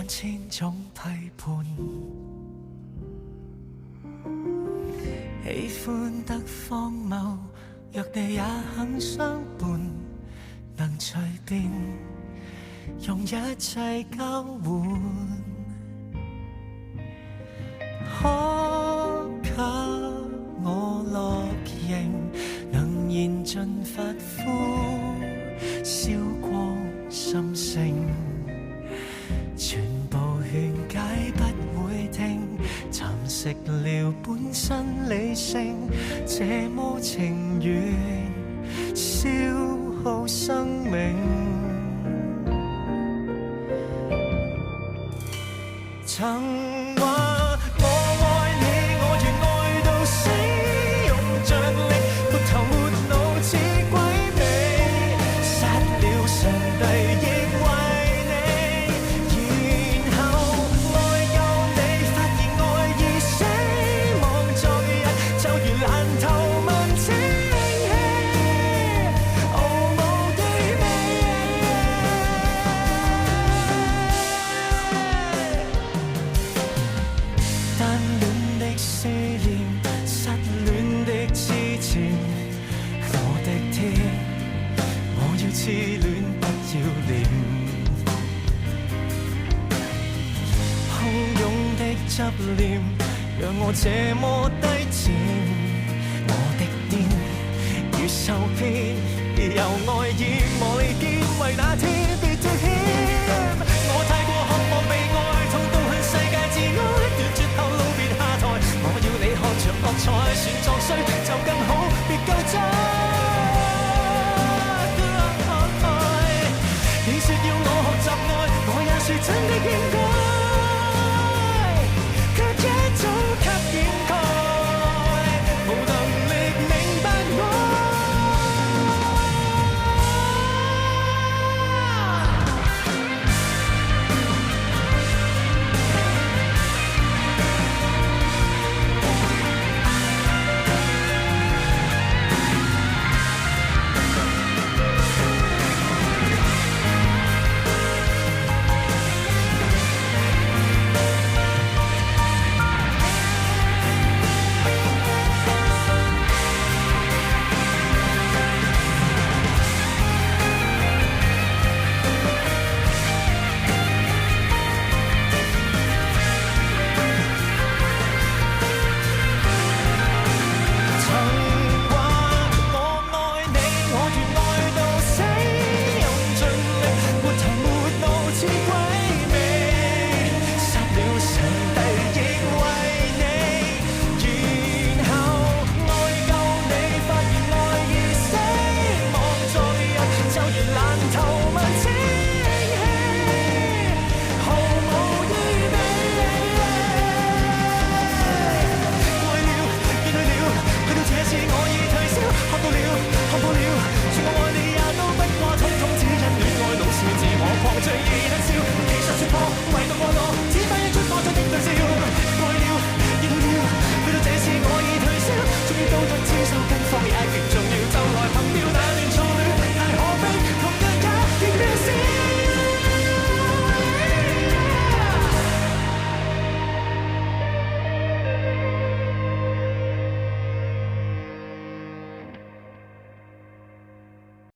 萬千種批判，喜歡得荒謬，若地也肯相伴，能隨便用一切交換，可給我樂形，能燃盡髮膚，燒光心聲，全部勸解不會聽，蠶食了本身理性，這麼情願消耗生命。曾話我愛你，我願愛到死，用着力沒頭沒腦似鬼魅，殺了上帝亦為你，然後愛夠你，發現愛已死，望昨日就如爛透問清氣，毫無地味。單戀的思念，失戀的痴纏，我的天，我要痴戀不要臉，洶湧的執念讓我這麼低賤，我的癲如受騙，由愛意磨利劍，為那天別脫險，我太過渴望被愛，痛到向世界致哀，斷絕後路別下台，我要你看着惡彩，算作衰就更